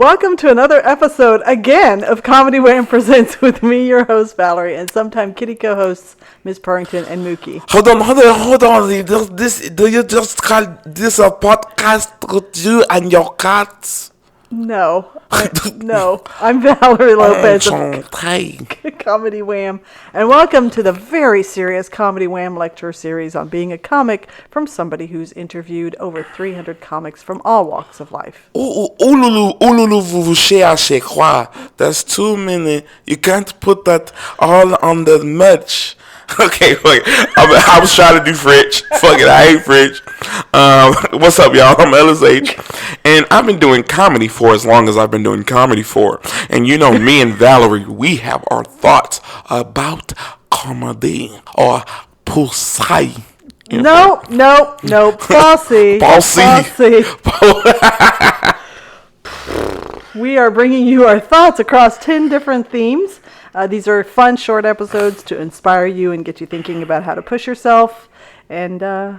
Welcome to another episode, again, of Comedy Wham Presents with me, your host, Valerie, and sometime kitty co-hosts, Ms. Purrington and Mookie. Hold on. Do you just call this a podcast with you and your cats? No, I'm Valerie Lopez of Comedy Wham, and welcome to the very serious Comedy Wham lecture series on being a comic from somebody who's interviewed over 300 comics from all walks of life. That's too many. You can't put that all on the merch. Okay, wait. I was trying to do French. Fuck it, I hate French. What's up, y'all? I'm Ellis Aych, and I've been doing comedy for as long as I've been doing comedy for. And you know, me and Valerie, we have our thoughts about comedy or pussy. No, Bossy. We are bringing you our thoughts across 10 different themes. These are fun, short episodes to inspire you and get you thinking about how to push yourself. And I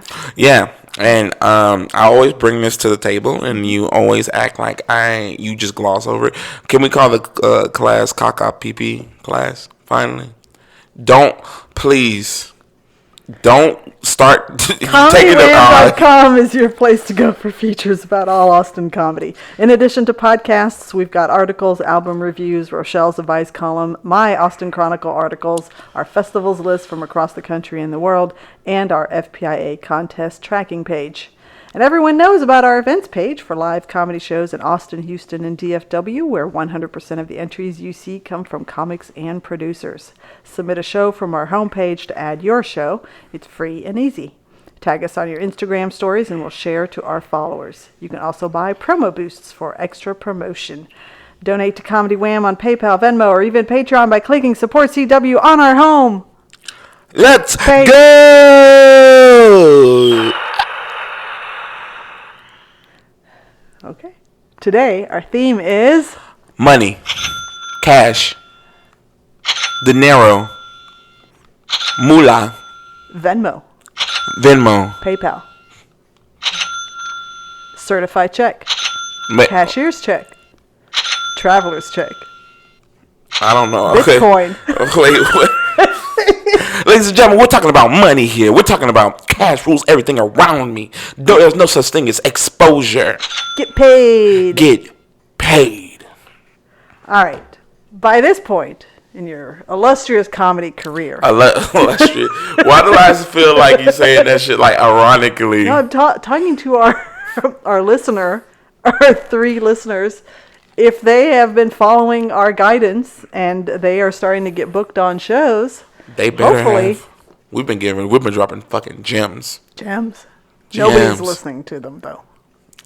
always bring this to the table, and you always act like you just gloss over it. Can we call the class CCPP class? Finally, don't start taking ComedyWham.com is your place to go for features about all Austin comedy. In addition to podcasts, we've got articles, album reviews, Rochelle's advice column, my Austin Chronicle articles, our festivals list from across the country and the world, and our FPIA contest tracking page. And everyone knows about our events page for live comedy shows in Austin, Houston, and DFW, where 100% of the entries you see come from comics and producers. Submit a show from our homepage to add your show. It's free and easy. Tag us on your Instagram stories and we'll share to our followers. You can also buy promo boosts for extra promotion. Donate to Comedy Wham on PayPal, Venmo, or even Patreon by clicking Support CW on our home. Let's go! Okay. Today, our theme is money, cash, dinero, moolah, Venmo, PayPal, certified check, cashier's check, traveler's check. I don't know. Bitcoin. Okay. Wait. Ladies and gentlemen, we're talking about money here. We're talking about cash rules everything around me. There's no such thing as exposure. Get paid. All right. By this point in your illustrious comedy career. Illustrious. Why do I feel like you're saying that shit like ironically? No, I'm talking to our listener, our 3 listeners. If they have been following our guidance and they are starting to get booked on shows, they better have. We've been dropping fucking gems. Gems? Nobody's listening to them though.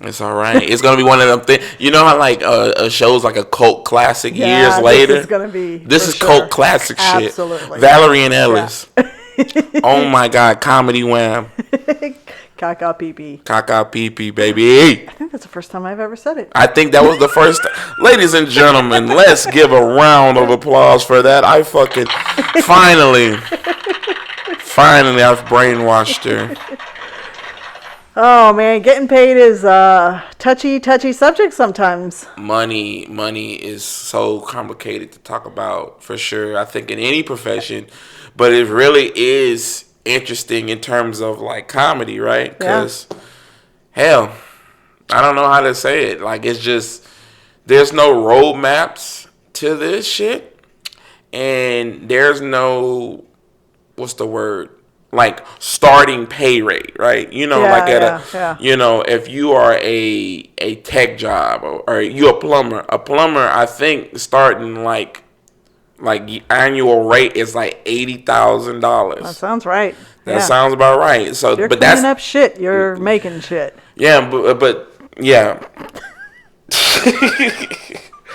It's all right. It's gonna be one of them things. You know how like a show's like a cult classic years later. This is gonna be. This is cult classic shit. Absolutely. Valerie and Ellis. Yeah. Oh my God, Comedy Wham. CCPP, baby. I think that's the first time I've ever said it. I think that was the first. Ladies and gentlemen, let's give a round of applause for that. I fucking finally, I've brainwashed her. Oh man, getting paid is a touchy subject sometimes. Money is so complicated to talk about for sure. I think in any profession, but it really is interesting in terms of like comedy, right? Because hell, I don't know how to say it. Like it's just there's no roadmaps to this shit, and there's no what's the word? Like starting pay rate, right? You know, you know, if you are a tech job or you a plumber, I think starting like annual rate is like $80,000. That sounds right. That sounds about right. So, you're but cleaning up shit. You're making shit. Yeah, but yeah,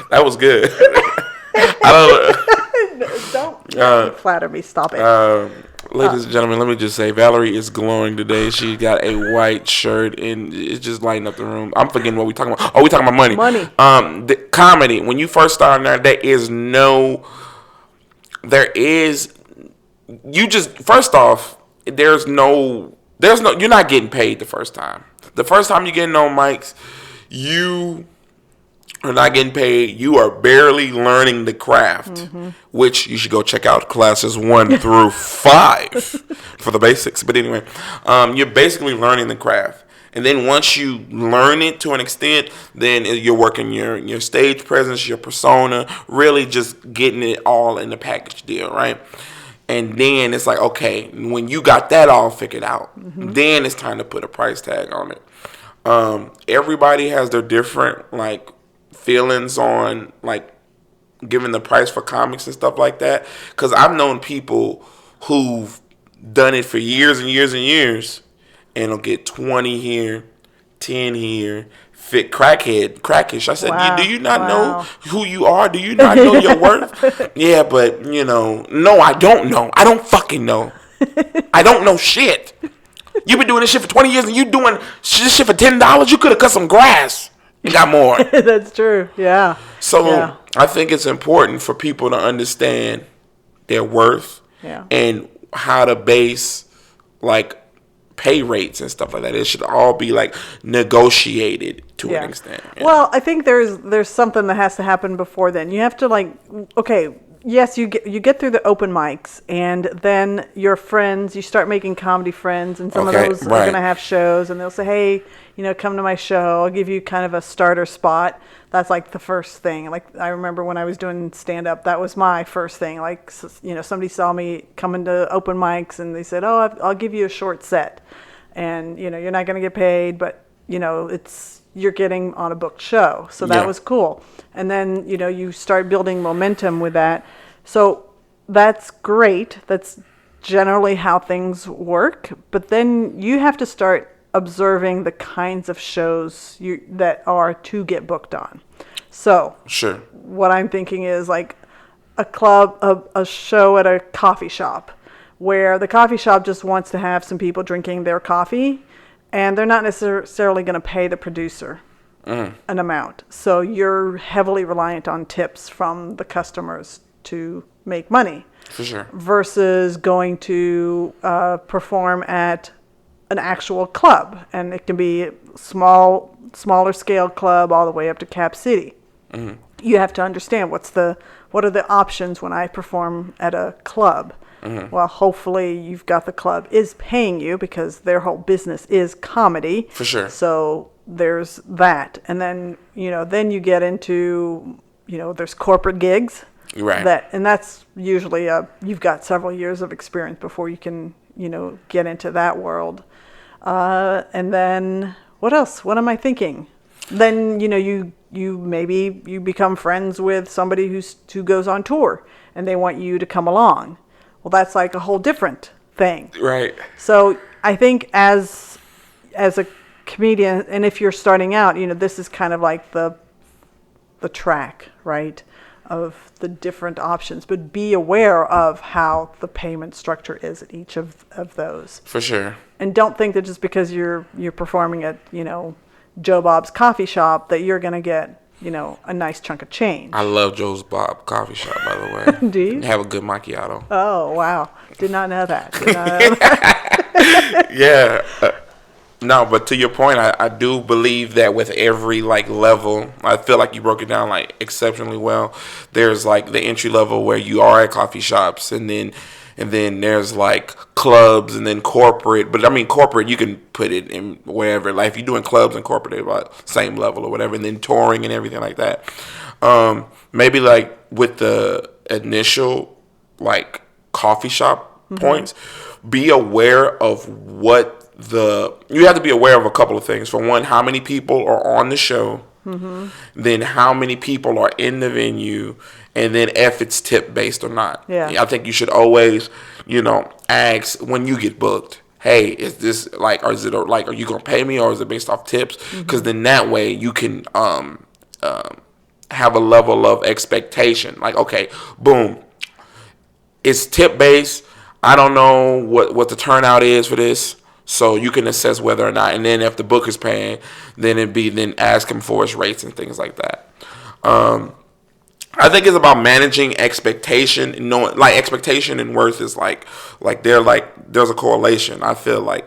that was good. Don't flatter me. Stop it. Ladies and gentlemen, let me just say, Valerie is glowing today. She got a white shirt, and it's just lighting up the room. I'm forgetting what we talking about. Oh, we talking about money. The comedy. When you first start there, first off, there's no, you're not getting paid the first time. The first time you're getting on mics, you are not getting paid. You are barely learning the craft, which you should go check out classes 1 through 5 for the basics. But anyway, you're basically learning the craft. And then once you learn it to an extent, then you're working your stage presence, your persona, really just getting it all in the package deal, right? And then it's like, okay, when you got that all figured out, then it's time to put a price tag on it. Everybody has their different like feelings on like giving the price for comics and stuff like that. Because I've known people who've done it for years and years and years, and they'll get 20 here, 10 here. Fit crackish. I said, Wow. do you not Wow. know who you are? Do you not know your worth? Yeah, but no, I don't know. I don't fucking know. I don't know shit. You've been doing this shit for 20 years and you doing this shit for $10. You could have cut some grass and got more. That's true. Yeah. So Yeah. I think it's important for people to understand their worth and how to base like pay rates and stuff like that. It should all be like negotiated to an extent. Yeah. Well, I think there's something that has to happen before then. You have to like, okay, yes, you get through the open mics, and then your friends, you start making comedy friends, and some of those are going to have shows, and they'll say, hey, come to my show. I'll give you kind of a starter spot. That's like the first thing. Like I remember when I was doing stand up, that was my first thing. Like somebody saw me coming to open mics, and they said, oh, I'll give you a short set, and you're not going to get paid, but you're getting on a booked show. So that was cool. And then, you start building momentum with that. So that's great. That's generally how things work. But then you have to start observing the kinds of shows that are to get booked on. So sure. What I'm thinking is like a show at a coffee shop where the coffee shop just wants to have some people drinking their coffee, and they're not necessarily going to pay the producer an amount. So you're heavily reliant on tips from the customers to make money. For sure. Versus going to perform at an actual club. And it can be smaller scale club all the way up to Cap City. Mm-hmm. You have to understand what are the options when I perform at a club. Mm-hmm. Well, hopefully you've got the club is paying you because their whole business is comedy. For sure. So there's that. And then, then you get into, there's corporate gigs. Right. And that's usually you've got several years of experience before you can, get into that world. And then what else? What am I thinking? Then, you maybe you become friends with somebody who goes on tour and they want you to come along. Well, that's like a whole different thing. Right. So I think as a comedian, and if you're starting out, this is kind of like the track, right, of the different options. But be aware of how the payment structure is at each of those. For sure. And don't think that just because you're performing at, Joe Bob's coffee shop that you're going to get, a nice chunk of change. I love Joe's Bob coffee shop, by the way. Do you? Have a good macchiato. Oh, wow. Did not know that. Yeah. No, but to your point, I do believe that with every level, I feel like you broke it down exceptionally well. There's the entry level where you are at coffee shops, and then there's clubs, and then corporate. But I mean, corporate, you can put it in wherever. If you're doing clubs and corporate, they're about same level or whatever, and then touring and everything like that. Maybe with the initial coffee shop points, be aware of you have to be aware of a couple of things. For one, how many people are on the show, then how many people are in the venue, and then if it's tip based or not. Yeah. I think you should always, ask when you get booked, hey, is this or is it are you gonna pay me, or is it based off tips? Because then that way you can have a level of expectation. Okay, boom, it's tip based. I don't know what the turnout is for this. So you can assess whether or not, and then if the book is paying, then ask him for his rates and things like that. I think it's about managing expectation, and knowing expectation and worth is there's a correlation. I feel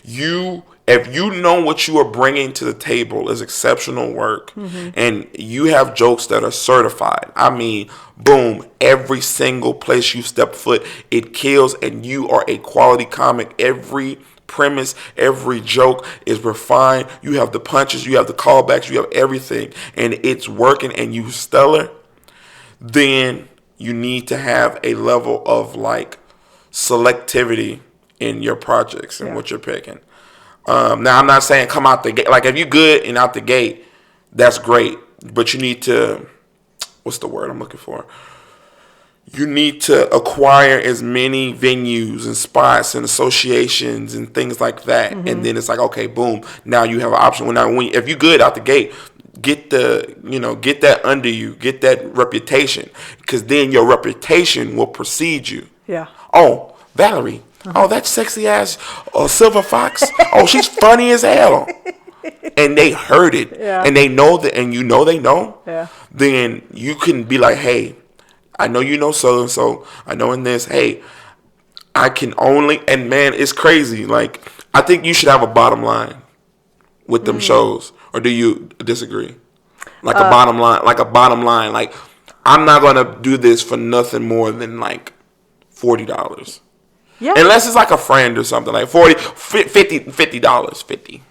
you if you know what you are bringing to the table is exceptional work, and you have jokes that are certified, I mean, boom, every single place you step foot, it kills, and you are a quality comic. Every premise, every joke is refined. You have the punches, you have the callbacks, you have everything, and it's working, and you stellar. Then you need to have a level of like selectivity in your projects and what you're picking. Now, I'm not saying come out the gate. Like, if you're good and out the gate, that's great. But you need to, what's the word I'm looking for? You need to acquire as many venues and spots and associations and things like that. And then it's like, okay, boom. Now you have an option. If you're good out the gate, get that under you. Get that reputation. Because then your reputation will precede you. Yeah. Oh, Valerie. Oh, that sexy ass Silver Fox. Oh, she's funny as hell. And they heard it. Yeah. And they know that, and they know. Yeah. Then you can be like, hey, I know you know so and so. I know in this, hey, I can only, and man, it's crazy. Like, I think you should have a bottom line with them shows. Or do you disagree? Like a bottom line, like I'm not gonna do this for nothing more than like $40. Yeah. Unless it's like a friend or something, like $50.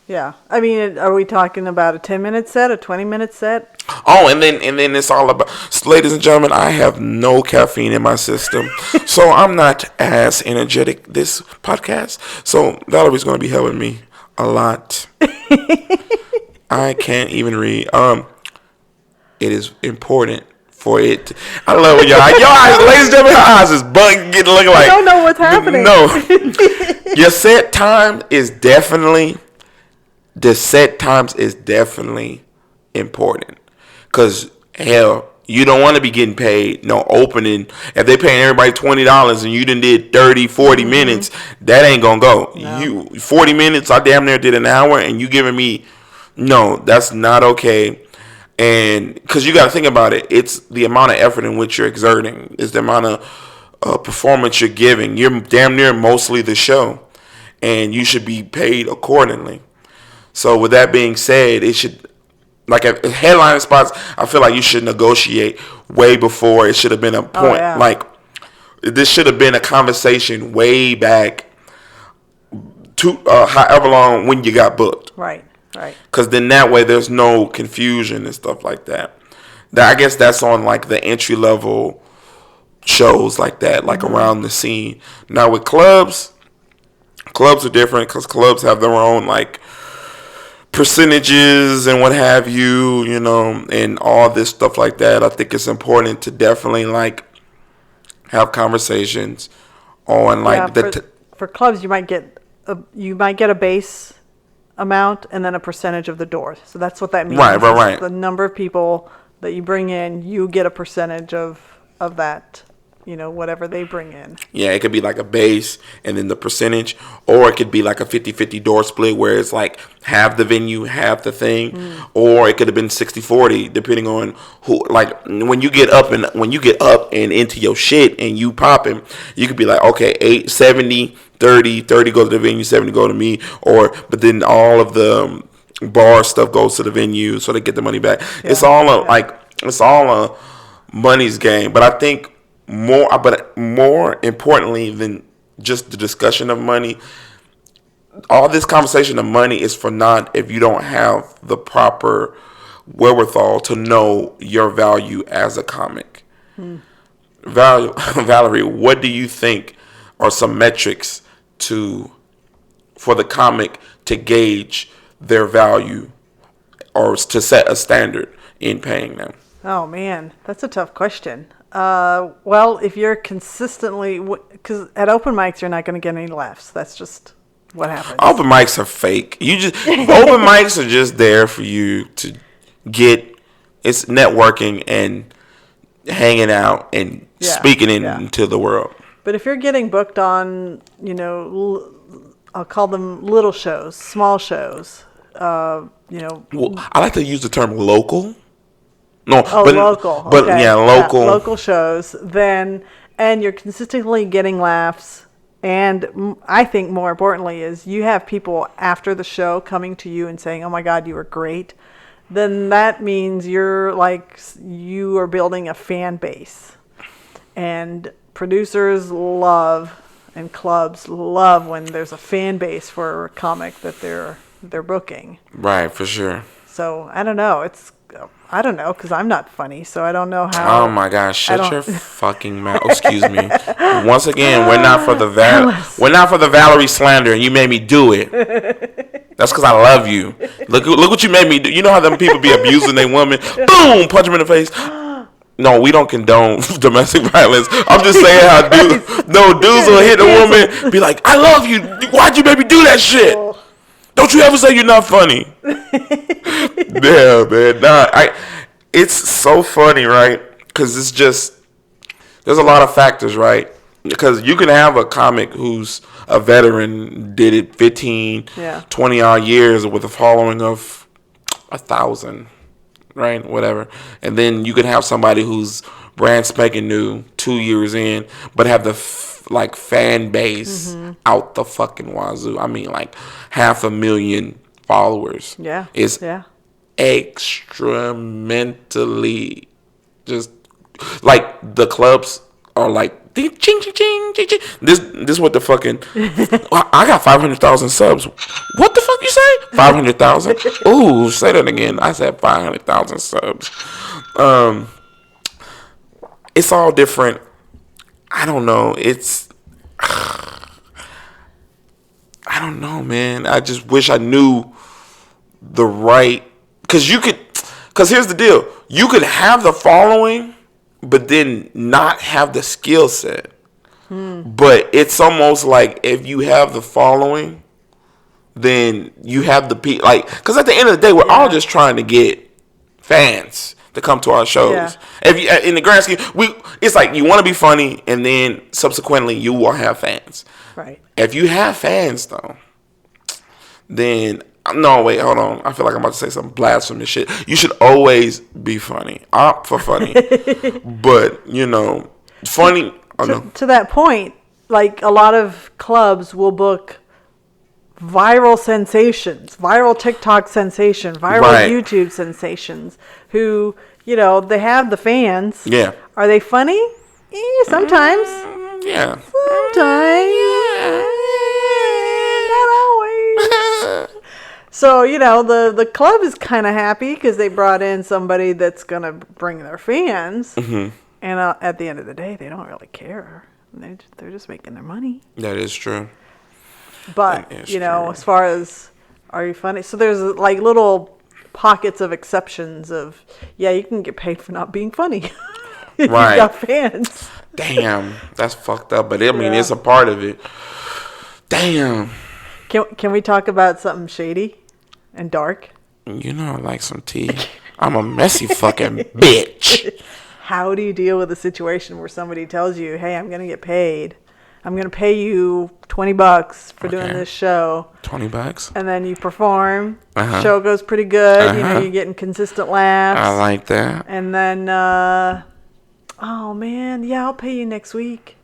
Yeah. I mean, are we talking about a 10-minute set, a 20-minute set? Oh, and then it's all about, ladies and gentlemen, I have no caffeine in my system, so I'm not as energetic this podcast. So Valerie's going to be helping me a lot. I can't even read. It is important for it. I love when your eyes, ladies and gentlemen, her eyes is looking like. I don't know what's happening. No, your set time is definitely. The set times is definitely important, cause hell, you don't want to be getting paid no opening. If they paying everybody $20 and you done did 30, 40 minutes, that ain't gonna go. No. You 40 minutes, I damn near did an hour, and you giving me no, that's not okay. And because you got to think about it, it's the amount of effort in which you're exerting, it's the amount of performance you're giving. You're damn near mostly the show, and you should be paid accordingly. So with that being said, it should, like at headline spots, I feel like you should negotiate way before. It should have been a point. Oh, yeah. Like, this should have been a conversation way back to however long when you got booked. Right. Because then that way there's no confusion and stuff like that. I guess that's on like the entry level shows like that, like around the scene. Now with clubs are different because clubs have their own like percentages and what have you, and all this stuff like that. I think it's important to definitely like have conversations on like for clubs. You might get a base amount and then a percentage of the doors. So that's what that means. Right. The number of people that you bring in, you get a percentage of that. Whatever they bring in. Yeah, it could be like a base and then the percentage, or it could be like a 50-50 door split where it's like half the venue, half the thing, or it could have been 60-40 depending on who. Like when you get up and into your shit and you popping, you could be like, okay, 70, 30 go to the venue, 70 go to me, but then all of the bar stuff goes to the venue so they get the money back. Yeah. It's all a money's game, but I think more importantly than just the discussion of money, all this conversation of money is for naught if you don't have the proper wherewithal to know your value as a comic. Valerie, what do you think are some metrics for the comic to gauge their value or to set a standard in paying them? Oh man, that's a tough question. Well, if you're consistently, because at open mics you're not going to get any laughs. That's just what happens. Open mics are fake. Open mics are just there for you to get. It's networking and hanging out and speaking into the world. But if you're getting booked on, I'll call them little shows, small shows. Well, I like to use the term local. No, local. But okay. local. Local shows. And you're consistently getting laughs And I think more importantly is you have people after the show coming to you and saying, oh my God, you were great. Then that means you are building a fan base. And producers love and clubs love when there's a fan base for a comic that they're booking. Right, for sure. So I don't know. I don't know because I'm not funny, so I don't know how. Oh my gosh! Shut your fucking mouth. Excuse me. Once again, we're not for the Valerie slander, and you made me do it. That's because I love you. Look what you made me do. You know how them people be abusing their woman? Boom! Punch them in the face. No, we don't condone domestic violence. I'm just saying how dudes will hit a woman, be like, "I love you. Why'd you make me do that shit? Don't you ever say you're not funny." Yeah, man. It's so funny, right? Because it's just, there's a lot of factors, right? Because you can have a comic who's a veteran, did it 15, 20 odd years with a following of 1,000, right? Whatever. And then you could have somebody who's brand spanking new, 2 years in, but have the fan base out the fucking wazoo. I mean, like 500,000 followers. Yeah. It's extramentally just like the clubs are like ching ching ching ching ching. This what the fucking I got 500,000 subs. What the fuck you say? 500,000? Ooh, say that again. I said 500,000 subs. It's all different. I don't know. I don't know, man. I just wish I knew the right, because here's the deal. You could have the following, but then not have the skill set. But it's almost like if you have the following, then you have the people. Like, because at the end of the day, we're all just trying to get fans to come to our shows. Yeah. If you, in the grand scheme, it's like you want to be funny, and then subsequently you will have fans. Right. If you have fans, though, then no, wait, hold on. I feel like I'm about to say some blasphemous shit. You should always be funny. Opt for funny, but funny. To that point, like a lot of clubs will book viral sensations, viral TikTok sensation, viral YouTube sensations who, they have the fans. Yeah. Are they funny? Sometimes. Yeah. Sometimes. Yeah. Not always. So, the club is kind of happy because they brought in somebody that's going to bring their fans. Mm-hmm. And at the end of the day, they don't really care. They're just making their money. That is true. But, as far as, are you funny? So there's like little pockets of exceptions of, you can get paid for not being funny. If right. You've got fans. Damn, that's fucked up. But it's a part of it. Damn. Can we talk about something shady and dark? I like some tea. I'm a messy fucking bitch. How do you deal with a situation where somebody tells you, hey, I'm going to get paid. I'm going to pay you $20 for doing this show. $20? And then you perform. The show goes pretty good. You're getting consistent laughs. I like that. And then, oh, man, I'll pay you next week.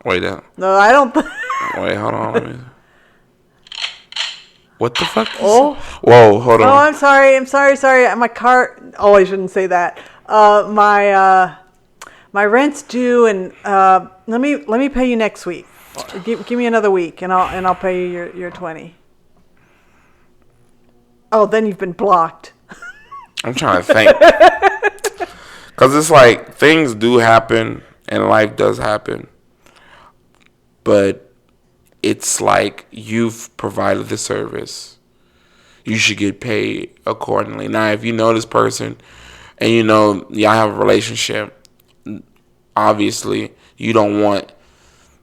Wait up. No, I don't. Wait, hold on. Let me... What the fuck? Oh. Whoa, hold on. Oh, I'm sorry. My car. Oh, I shouldn't say that. My rent's due, and let me pay you next week. Give me another week, and I'll pay you your $20. Oh, then you've been blocked. I'm trying to think, because it's like things do happen, and life does happen, but it's like you've provided the service. You should get paid accordingly. Now, if you know this person and y'all have a relationship, obviously you don't want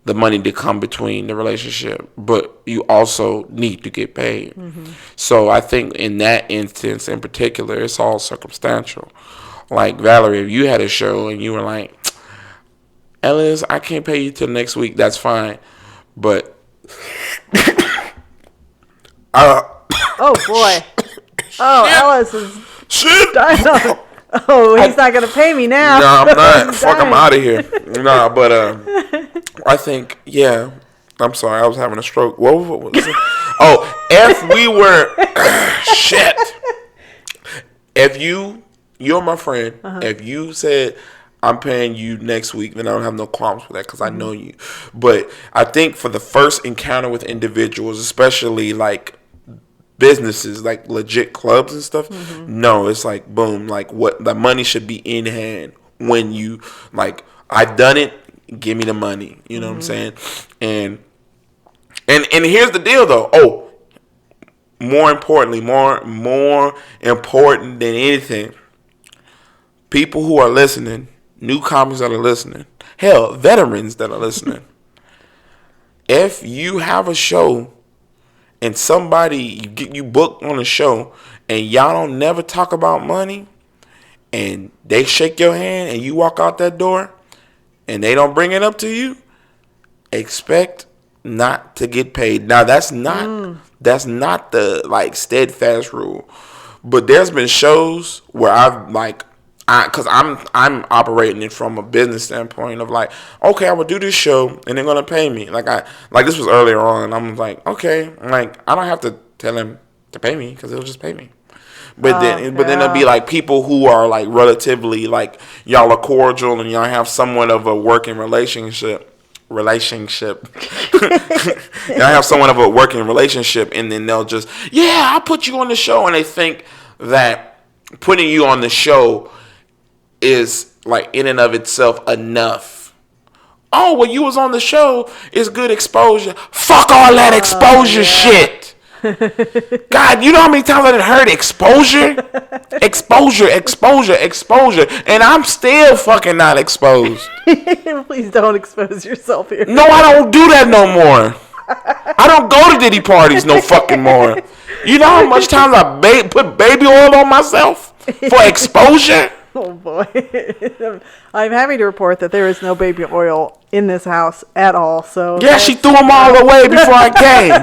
the money to come between the relationship, but you also need to get paid. Mm-hmm. So I think in that instance in particular, it's all circumstantial. Like, Valerie, if you had a show and you were like, Ellis, I can't pay you till next week, that's fine. But oh boy. Oh, Ellis is dying on. Oh, he's not gonna pay me now. No, I'm not. Fuck, I'm out of here. No, but I think, yeah. I'm sorry, I was having a stroke. What was it? Oh, if we were shit. If you're my friend. If you said I'm paying you next week, then I don't have no qualms with that because I know you. But I think for the first encounter with individuals, especially like businesses, like legit clubs and stuff, no, it's like boom, like what the money should be in hand when you like I've done it. Give me the money. You know what I'm saying? And here's the deal though. Oh, more importantly, more important than anything, people who are listening, new comics that are listening, hell, veterans that are listening. If you have a show and somebody you book on a show and y'all don't never talk about money and they shake your hand and you walk out that door and they don't bring it up to you, expect not to get paid. Now that's not the like steadfast rule, but there's been shows where I've like because I'm operating it from a business standpoint of like, okay, I will do this show and they're gonna pay me. Like this was earlier on, and I'm like, okay, like I don't have to tell him to pay me because he'll just pay me. But then there'll be like people who are like relatively like y'all are cordial and y'all have somewhat of a working relationship. Y'all have somewhat of a working relationship, and then they'll just, yeah, I'll put you on the show, and they think that putting you on the show is like in and of itself enough. Oh, well, you was on the show is good exposure. Fuck all that exposure shit. God, you know how many times I heard exposure? Exposure. And I'm still fucking not exposed. Please don't expose yourself here. No, I don't do that no more. I don't go to Diddy parties no fucking more. You know how much times I put baby oil on myself for exposure? Oh boy. I'm happy to report that there is no baby oil in this house at all. So yeah, she threw them all away before I came.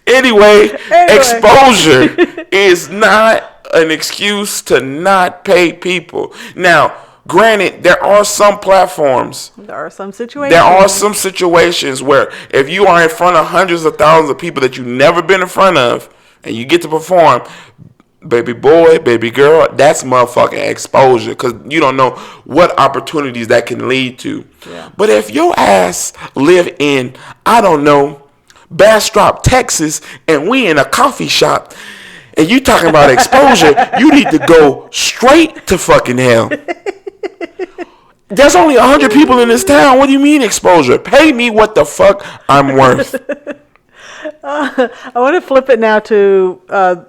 Anyway, exposure is not an excuse to not pay people. Now, granted, there are some platforms. There are some situations. There are some situations where if you are in front of hundreds of thousands of people that you've never been in front of and you get to perform, baby boy, baby girl, that's motherfucking exposure because you don't know what opportunities that can lead to. Yeah. But if your ass live in, I don't know, Bastrop, Texas, and we in a coffee shop, and you talking about exposure, you need to go straight to fucking hell. There's only 100 people in this town. What do you mean exposure? Pay me what the fuck I'm worth. I want to flip it now to,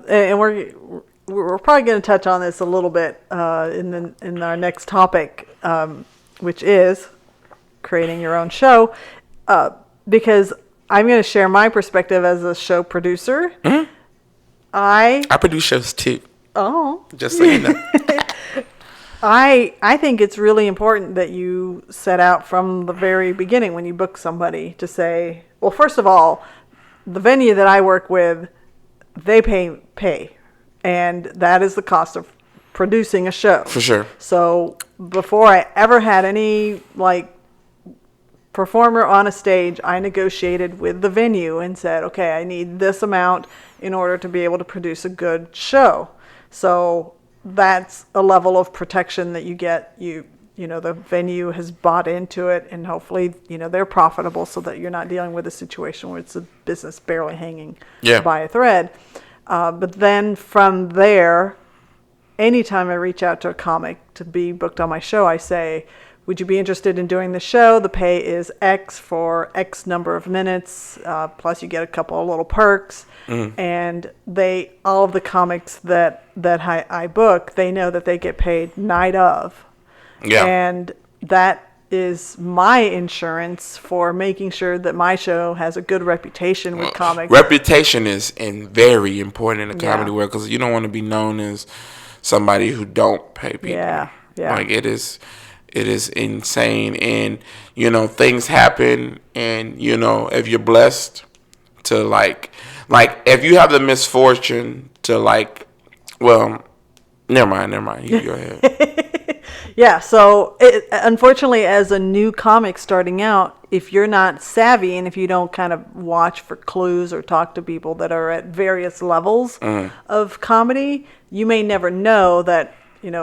and we're probably going to touch on this a little bit in our next topic, which is creating your own show, because I'm going to share my perspective as a show producer. Mm-hmm. I produce shows too. Oh. Just so you know. I think it's really important that you set out from the very beginning when you book somebody to say, well, first of all, the venue that I work with, they pay. And that is the cost of producing a show. For sure. So before I ever had any performer on a stage, I negotiated with the venue and said, okay, I need this amount in order to be able to produce a good show. So that's a level of protection that you get. You know, the venue has bought into it, and hopefully, they're profitable so that you're not dealing with a situation where it's a business barely hanging by a thread. But then from there, anytime I reach out to a comic to be booked on my show, I say, would you be interested in doing the show? The pay is X for X number of minutes, plus you get a couple of little perks. Mm. And all of the comics that I book, they know that they get paid night of. Yeah. And that is my insurance for making sure that my show has a good reputation with comics. Reputation is very important in the comedy world because you don't want to be known as somebody who don't pay people. Yeah. Like it is insane, and things happen, and if you're blessed to like if you have the misfortune to well, never mind, you go ahead. Yeah, so unfortunately, as a new comic starting out, if you're not savvy and if you don't kind of watch for clues or talk to people that are at various levels of comedy, you may never know that,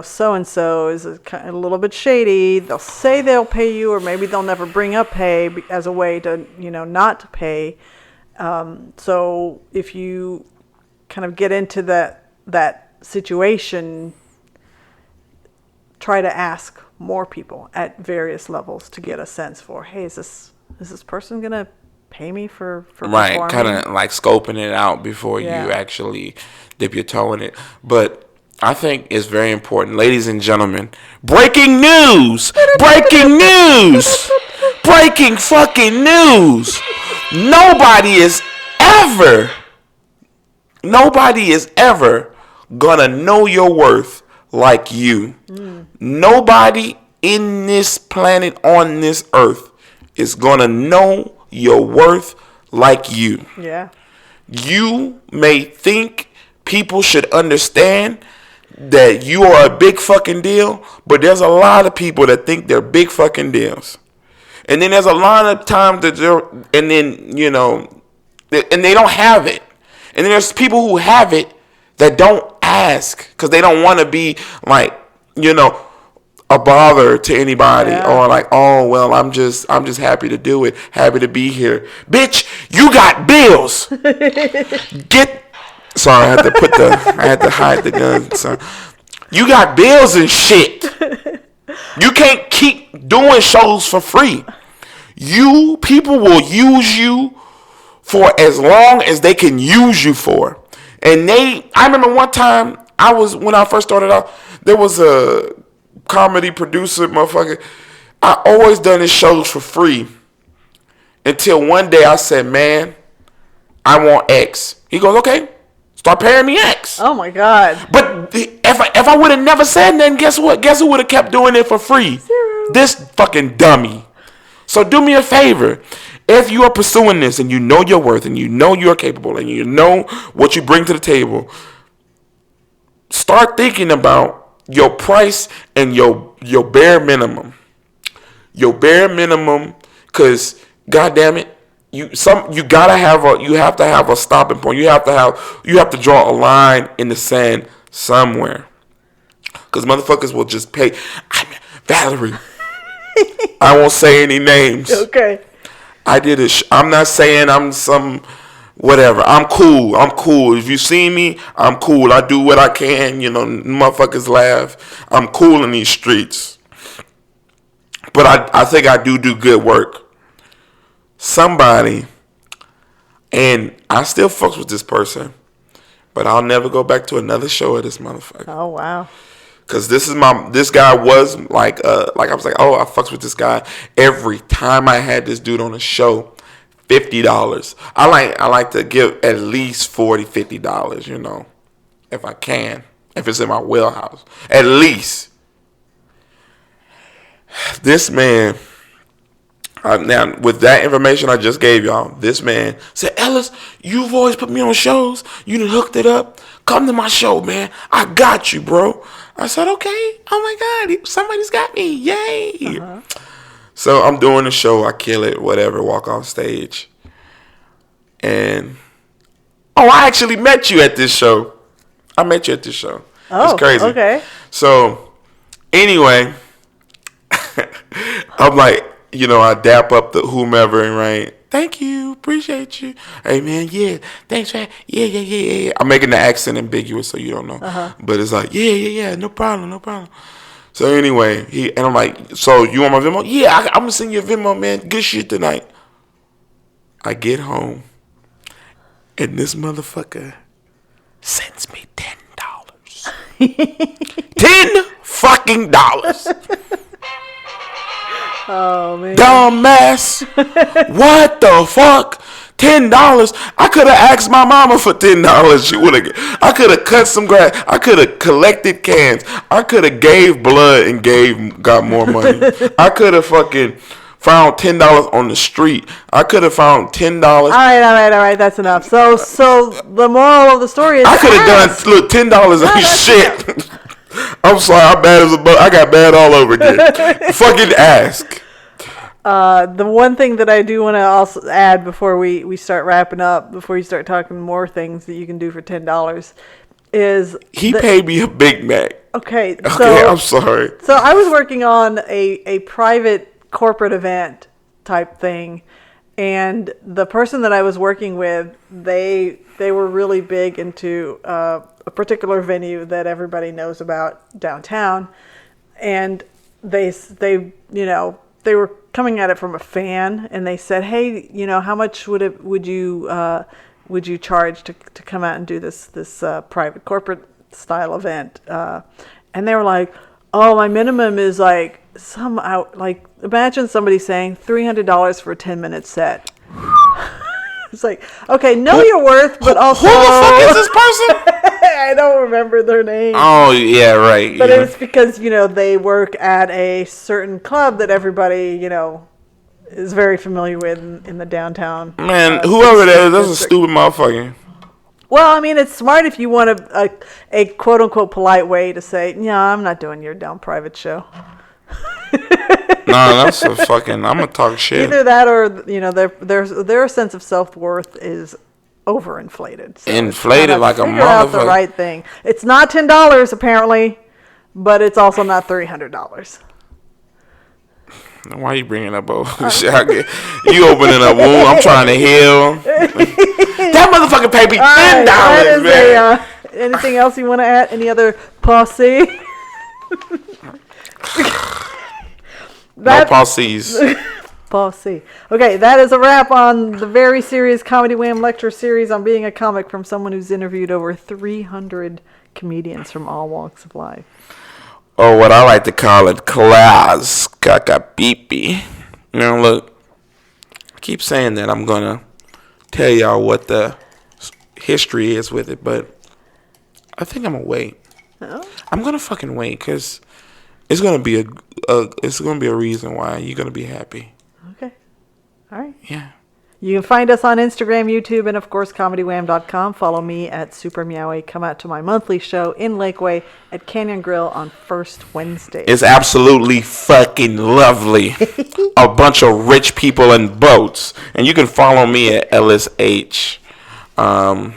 so-and-so is a little bit shady. They'll say they'll pay you, or maybe they'll never bring up pay as a way to, not to pay. So if you kind of get into that situation, try to ask more people at various levels to get a sense for, hey, is this person gonna pay me for right, performing? kind of like scoping it out before you actually dip your toe in it. But I think it's very important, ladies and gentlemen. Breaking news! Breaking news! Breaking fucking news! Nobody is ever gonna know your worth like you. Nobody in this planet, on this earth, is gonna know your worth like you. Yeah. You may think people should understand that you are a big fucking deal, but there's a lot of people that think they're big fucking deals. And then there's a lot of times that and they don't have it. And then there's people who have it that don't ask because they don't want to be like, a bother to anybody, or like, oh well, I'm just happy to do it, happy to be here. Bitch, you got bills. Sorry, I had to hide the gun. Sorry. You got bills and shit. You can't keep doing shows for free. People will use you for as long as they can use you for. And I remember one time when I first started out, there was a comedy producer, motherfucker. I always done his shows for free until one day I said, man, I want X. He goes, okay, start paying me X. Oh my God. But if I would have never said nothing, guess what? Guess who would have kept doing it for free? Zero. This fucking dummy. So do me a favor. If you are pursuing this and you know your worth and you know you're capable and you know what you bring to the table, start thinking about your price and your bare minimum. Your bare minimum, because goddamn it, you have to have a stopping point. You have to draw a line in the sand somewhere. Because motherfuckers will just pay. Valerie. I won't say any names. Okay. I did I'm not saying I'm some whatever. I'm cool. If you see me, I'm cool. I do what I can. Motherfuckers laugh. I'm cool in these streets. But I think I do good work. Somebody, and I still fucks with this person, but I'll never go back to another show of this motherfucker. Oh, wow. Cause this guy was like I was like, oh, I fucks with this guy every time I had this dude on a show. $50. I like to give at least $40, $50, if I can, if it's in my wheelhouse, at least. This man, now with that information I just gave y'all, this man said, Ellis, you've always put me on shows. You done hooked it up. Come to my show, man. I got you, bro. I said, okay. Oh my God, somebody's got me. Yay. Uh-huh. So I'm doing the show. I kill it, whatever, walk off stage. And, I actually met you at this show. I met you at this show. Oh, it's crazy. Okay. So, anyway, I'm like, I dap up the whomever and right. Thank you. Appreciate you. Hey, man, yeah. Thanks, man. Yeah. I'm making the accent ambiguous so you don't know. Uh-huh. But it's like, yeah. No problem. So anyway, and I'm like, so you want my Venmo? Yeah, I'm going to send you a Venmo, man. Good shit tonight. I get home, and this motherfucker sends me $10. $10 fucking dollars. Oh, man. Dumbass. What the fuck? $10. I could have asked my mama for $10. She would have. I could have cut some grass. I could have collected cans. I could have gave blood and got more money. I could have fucking found $10 on the street. I could have found $10. All right. That's enough. So the moral of the story is I could have done $10 on shit. I'm sorry, I'm bad as a I got bad all over again. Fucking ask. The one thing that I do want to also add before we start wrapping up, before you start talking more things that you can do for $10, is he paid me a Big Mac. Okay, I'm sorry. So I was working on a private corporate event type thing, and the person that I was working with, they were really big into a particular venue that everybody knows about downtown, and they were coming at it from a fan, and they said, hey, how much would you charge to come out and do this private corporate style event? And they were like, oh, my minimum is like imagine somebody saying $300 for a 10-minute set. It's like, okay, know your worth, but also... Who the fuck is this person? I don't remember their name. Oh, yeah, right. But it was because, they work at a certain club that everybody, is very familiar with in the downtown. Man, whoever that is, that's a stupid motherfucker. Well, I mean, it's smart if you want a quote-unquote polite way to say, yeah, I'm not doing your dumb private show. No, that's a fucking, I'm going to talk shit. Either that or, their sense of self-worth is overinflated. So inflated like a motherfucker. Figure out the right thing. It's not $10, apparently, but it's also not $300. Why are you bringing up shit? You opening a wound. I'm trying to heal. That motherfucker paid me $10, man. Anything else you want to add? Any other posse? No posses. Posse. Okay, that is a wrap on the very serious Comedy Wham lecture series on being a comic from someone who's interviewed over 300 comedians from all walks of life. Or what I like to call it, class cacapipi. Look, I keep saying that I'm going to tell y'all what the history is with it, but I think I'm going to wait. Oh? I'm going to fucking wait, because it's going to be a reason why you're going to be happy. Okay. All right. Yeah. You can find us on Instagram, YouTube, and of course, ComedyWham.com. Follow me at Super Meowie. Come out to my monthly show in Lakeway at Canyon Grill on first Wednesday. It's absolutely fucking lovely. A bunch of rich people in boats. And you can follow me at Ellis Aych on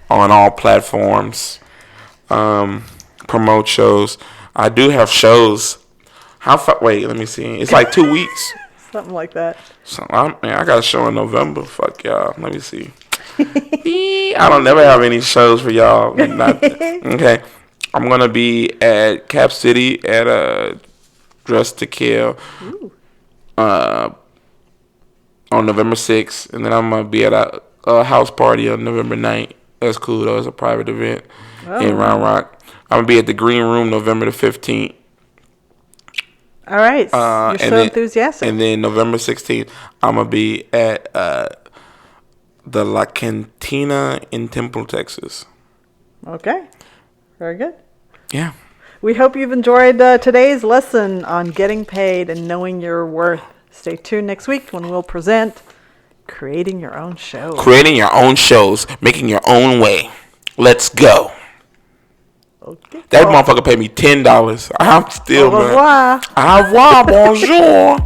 all platforms. Promote shows. I do have shows. Wait, let me see. It's like 2 weeks. Something like that. So I got a show in November. Fuck y'all. Let me see. I don't never have any shows for y'all. Okay. I'm gonna be at Cap City at Dress to Kill on November 6th, and then I'm gonna be at a house party on November 9th. That's cool though. It's a private event in Round Rock. I'm gonna be at the Green Room November the 15th. All right. You're so enthusiastic. And then November 16th, I'm going to be at the La Cantina in Temple, Texas. Okay. Very good. Yeah. We hope you've enjoyed today's lesson on getting paid and knowing your worth. Stay tuned next week when we'll present Creating Your Own Show. Creating your own shows, making your own way. Let's go. Okay. That motherfucker paid me $10. I'm still, man. Au revoir, bonjour.